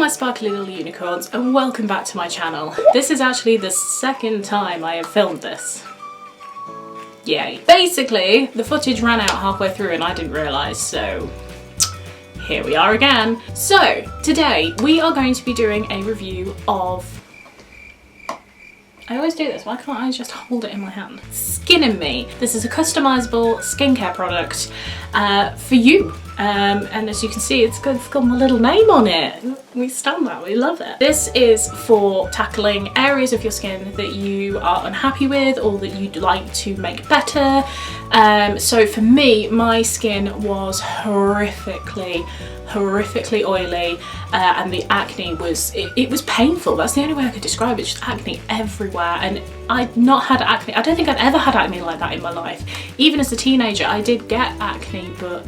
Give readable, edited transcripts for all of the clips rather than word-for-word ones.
my sparkly little unicorns, and welcome back to my channel. This is actually the second time I have filmed this. Yay. Basically, the footage ran out halfway through and I didn't realise, so here we are again. So, today we are going to be doing a review of... I always do this, why can't I just hold it in my hand? Skin in Me. This is a customisable skincare product for you. And as you can see, it's got my little name on it. We stand that, we love it. This is for tackling areas of your skin that you are unhappy with or that you'd like to make better. So for me, my skin was horrifically oily, and the acne was, it was painful. That's the only way I could describe it, just acne everywhere. And I'd not had acne, I don't think I'd ever had acne like that in my life. Even as a teenager, I did get acne, but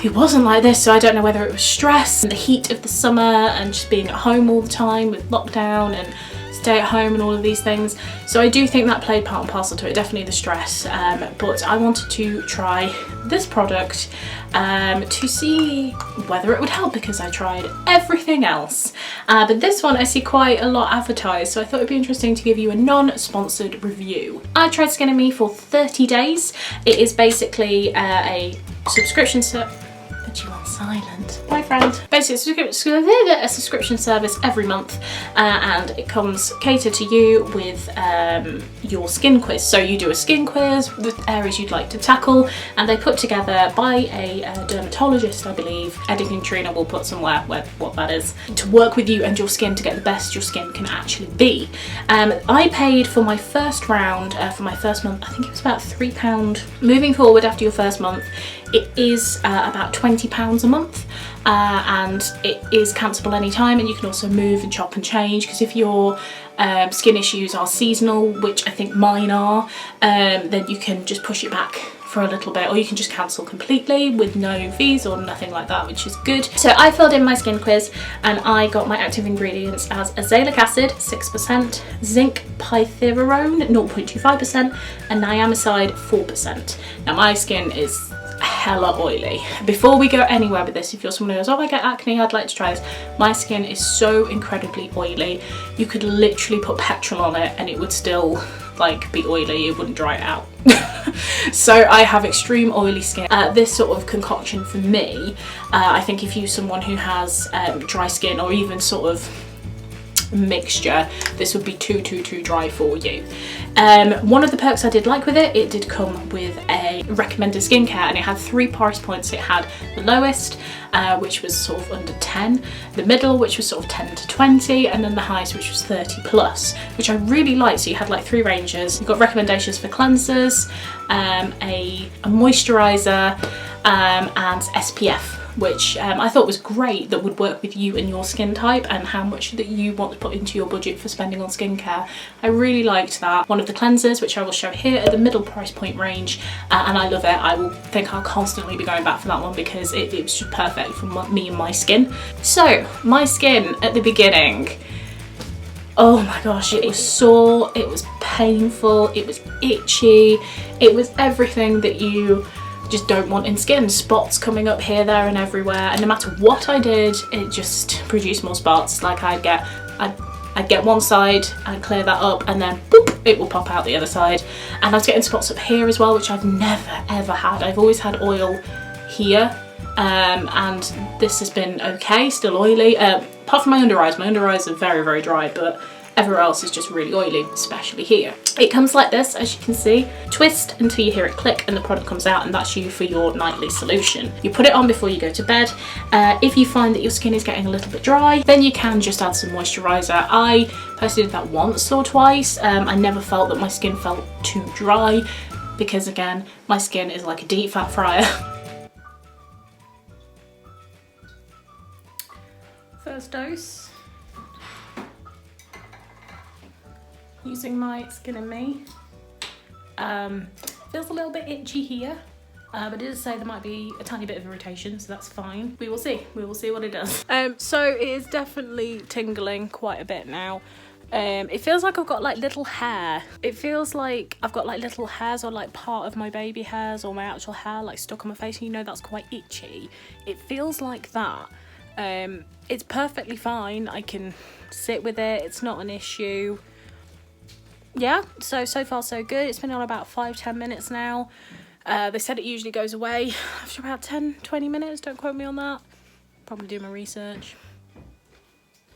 it wasn't like this, so I don't know whether it was stress and the heat of the summer and just being at home all the time with lockdown and stay at home and all of these things. So I do think that played part and parcel to it, definitely the stress. But I wanted to try this product to see whether it would help, because I tried everything else. But this one I see quite a lot advertised, so I thought it'd be interesting to give you a non-sponsored review. I tried Skin in Me for 30 days. It is basically a subscription service. Put you on silent. My friend. Basically, it's a subscription service every month, and it comes catered to you with your skin quiz. So you do a skin quiz with areas you'd like to tackle, and they put together by a dermatologist, I believe. Editing Trina will put somewhere what that is, to work with you and your skin to get the best your skin can actually be. I paid for my first round, for my first month, I think it was about £3. Moving forward after your first month, it is about £20 a month, and it is cancelable anytime, and you can also move and chop and change, because if your skin issues are seasonal, which I think mine are, then you can just push it back for a little bit, or you can just cancel completely with no fees or nothing like that, which is good. So I filled in my skin quiz and I got my active ingredients as azelaic acid 6%, zinc pythiverone 0.25%, and niacinamide 4%. Now my skin is hella oily. Before we go anywhere with this, if you're someone who goes, oh, I get acne, I'd like to try this, my skin is so incredibly oily. You could literally put petrol on it and it would still like be oily, it wouldn't dry it out. So I have extreme oily skin. This sort of concoction for me, I think if you're someone who has dry skin or even sort of mixture, this would be too dry for you. One of the perks I did like with it, it did come with a recommended skincare, and it had 3 price points. It had the lowest, which was sort of under 10, the middle, which was sort of 10 to 20, and then the highest, which was 30 plus, which I really liked. So you had like 3 ranges. You've got recommendations for cleansers, a moisturiser, and SPF, which I thought was great, that would work with you and your skin type and how much that you want to put into your budget for spending on skincare. I really liked that. One of the cleansers, which I will show here, at the middle price point range, and I love it. I think I'll constantly be going back for that one because it was just perfect for me and my skin. So my skin at the beginning, oh my gosh, it was sore, it was painful, it was itchy, it was everything that you just don't want in skin. Spots coming up here, there and everywhere, and no matter what I did, it just produced more spots. Like I'd get one side and clear that up, and then boop, it will pop out the other side. And I was getting spots up here as well, which I've never ever had. I've always had oil here, and this has been okay, still oily, apart from my under eyes. My under eyes are very dry, but everywhere else is just really oily, especially here. It comes like this, as you can see. Twist until you hear it click and the product comes out, and that's you for your nightly solution. You put it on before you go to bed. If you find that your skin is getting a little bit dry, then you can just add some moisturiser. I personally did that once or twice. I never felt that my skin felt too dry, because again, my skin is like a deep fat fryer. First dose. Using my Skin in Me. Feels a little bit itchy here, but it does say there might be a tiny bit of irritation, so that's fine. We will see what it does. So it is definitely tingling quite a bit now. It feels like I've got like little hair. It feels like I've got like little hairs, or like part of my baby hairs or my actual hair like stuck on my face, and you know that's quite itchy. It feels like that. It's perfectly fine. I can sit with it. It's not an issue. Yeah, so far so good. It's been on about 5-10 minutes now. They said it usually goes away after about 10-20 minutes. Don't quote me on that. Probably do my research.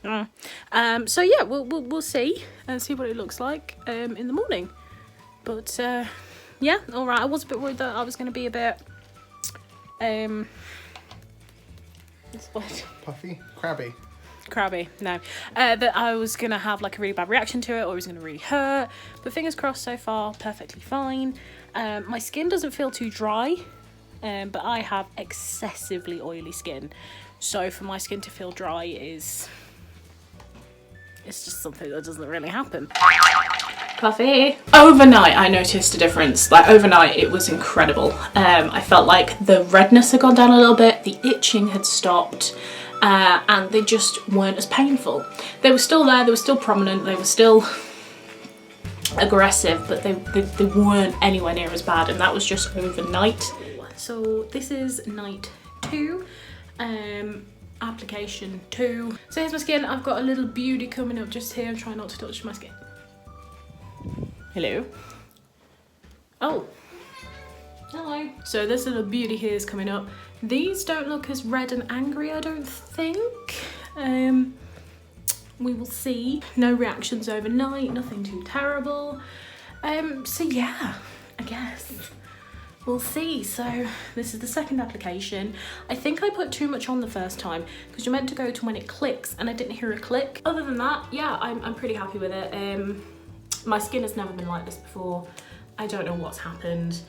So yeah, we'll see and see what it looks like in the morning. But yeah, all right. I was a bit worried that I was going to be a bit puffy, crabby. No, that I was gonna have like a really bad reaction to it, or it was gonna really hurt. But fingers crossed, so far perfectly fine. My skin doesn't feel too dry, but I have excessively oily skin, so for my skin to feel dry it's just something that doesn't really happen. Puffy. Overnight I noticed a difference. Like overnight it was incredible. I felt like the redness had gone down a little bit, the itching had stopped, and they just weren't as painful. They were still there, they were still prominent, they were still aggressive, but they weren't anywhere near as bad, and that was just overnight. So this is night 2. Application 2. So here's my skin. I've got a little beauty coming up just here. I'm trying not to touch my skin. Hello. Oh. Hello. So this little beauty here is coming up. These don't look as red and angry, I don't think. We will see. No reactions overnight, nothing too terrible. So yeah, I guess. We'll see. So this is the second application. I think I put too much on the first time because you're meant to go to when it clicks and I didn't hear a click. Other than that, yeah, I'm pretty happy with it. My skin has never been like this before. I don't know what's happened.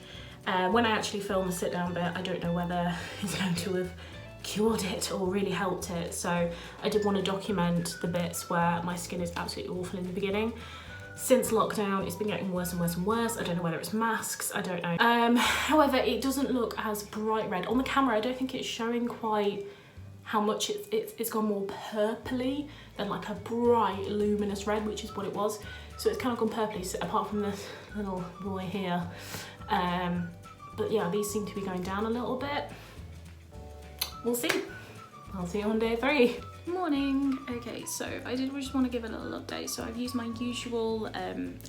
When I actually film the sit down bit, I don't know whether it's going to have cured it or really helped it. So I did want to document the bits where my skin is absolutely awful in the beginning. Since lockdown, it's been getting worse and worse and worse. I don't know whether it's masks, I don't know. However, it doesn't look as bright red. On the camera, I don't think it's showing quite how much it's gone more purpley than like a bright luminous red, which is what it was. So it's kind of gone purpley, so apart from this little boy here. But yeah, these seem to be going down a little bit. We'll see. I'll see you on day 3. Morning. Okay, so I did just want to give a little update. So I've used my usual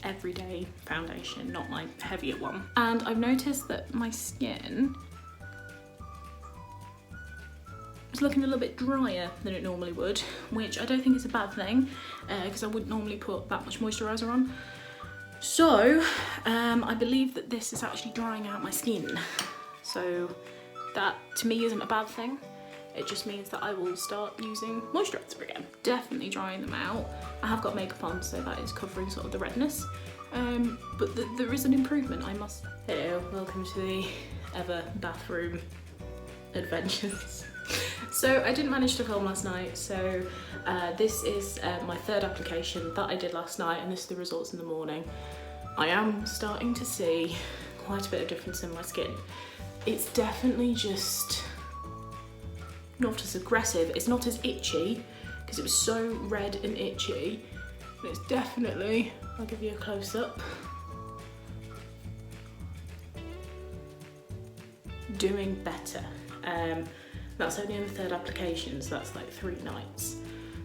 everyday foundation, not my heavier one, and I've noticed that my skin is looking a little bit drier than it normally would, which I don't think is a bad thing because I wouldn't normally put that much moisturiser on. So I believe that this is actually drying out my skin, so that to me isn't a bad thing. It just means that I will start using moisturiser again. Definitely drying them out. I have got makeup on, so that is covering sort of the redness. But there is an improvement, I must. Hello, welcome to the ever bathroom adventures. So I didn't manage to film last night, so this is my 3rd application that I did last night, and this is the results in the morning. I am starting to see quite a bit of difference in my skin. It's definitely just not as aggressive, it's not as itchy, because it was so red and itchy, but it's definitely, I'll give you a close-up, doing better. That's only in the 3rd application, so that's like 3 nights.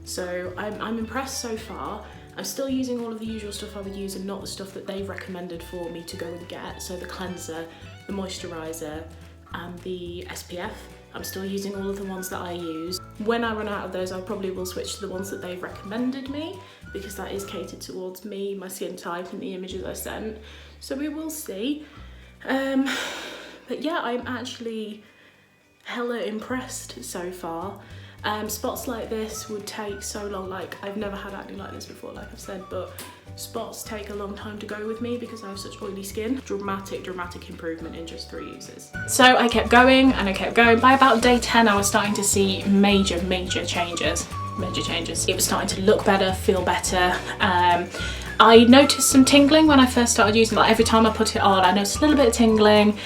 So I'm impressed so far. I'm still using all of the usual stuff I would use and not the stuff that they've recommended for me to go and get. So the cleanser, the moisturiser, and the SPF. I'm still using all of the ones that I use. When I run out of those, I probably will switch to the ones that they've recommended me, because that is catered towards me, my skin type, and the images I sent. So we will see. But yeah, I'm actually hella impressed so far. Spots like this would take so long. Like, I've never had acne like this before, like I've said, but spots take a long time to go with me because I have such oily skin. Dramatic improvement in just 3 uses. So I kept going and I kept going. By about day 10, I was starting to see major changes. It was starting to look better, feel better. I noticed some tingling when I first started using it. Like every time I put it on, I noticed a little bit of tingling.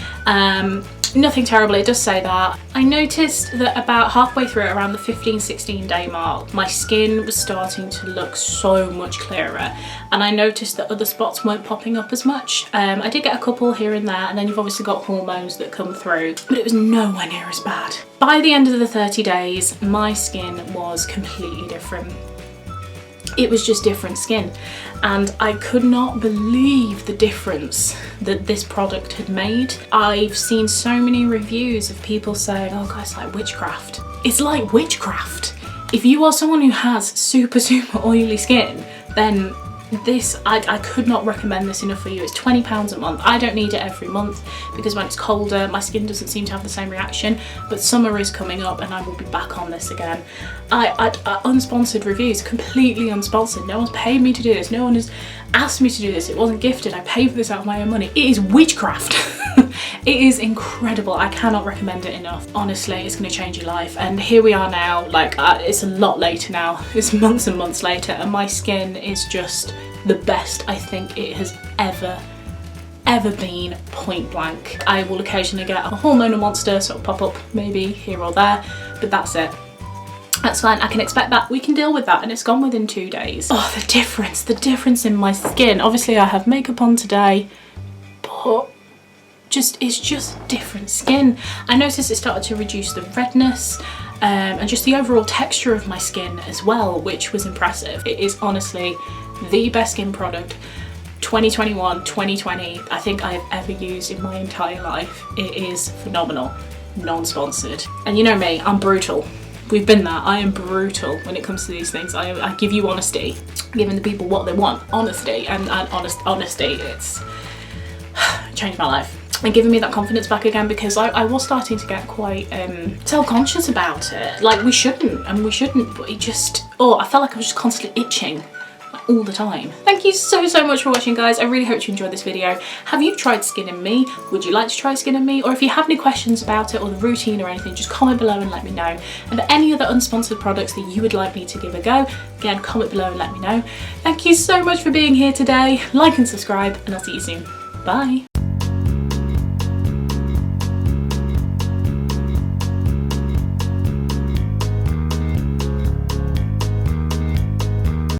Nothing terrible, it does say that. I noticed that about halfway through, around the 15-16 day mark, my skin was starting to look so much clearer, and I noticed that other spots weren't popping up as much. I did get a couple here and there, and then you've obviously got hormones that come through, but it was nowhere near as bad. By the end of the 30 days, my skin was completely different. It was just different skin, and I could not believe the difference that this product had made. I've seen so many reviews of people saying, oh God, it's like witchcraft. It's like witchcraft. If you are someone who has super oily skin, then this, I could not recommend this enough for you. It's £20 a month. I don't need it every month because when it's colder, my skin doesn't seem to have the same reaction, but summer is coming up and I will be back on this again. Unsponsored reviews, completely unsponsored. No one's paid me to do this. No one has asked me to do this. It wasn't gifted. I paid for this out of my own money. It is witchcraft. It is incredible. I cannot recommend it enough. Honestly, it's going to change your life. And here we are now, like it's a lot later now. It's months and months later, and my skin is just the best I think it has ever been, point blank. I will occasionally get a hormonal monster sort of pop up maybe here or there, but that's it. That's fine, I can expect that, we can deal with that, and it's gone within 2 days. Oh, the difference in my skin. Obviously I have makeup on today, but it's just different skin. I noticed it started to reduce the redness and just the overall texture of my skin as well, which was impressive. It is honestly the best skin product 2021, 2020 I think I have ever used in my entire life. It is phenomenal, non-sponsored. And you know me, I'm brutal. We've been there. I am brutal when it comes to these things. I give you honesty, giving the people what they want. Honesty and honesty, it's changed my life and giving me that confidence back again, because I was starting to get quite self-conscious about it. Like we shouldn't, but it just, I felt like I was just constantly itching all the time. Thank you so much for watching, guys. I really hope you enjoyed this video. Have you tried Skin and Me? Would you like to try Skin and Me? Or if you have any questions about it or the routine or anything, just comment below and let me know. And for any other unsponsored products that you would like me to give a go, again, comment below and let me know. Thank you so much for being here today. Like and subscribe, and I'll see you soon. Bye.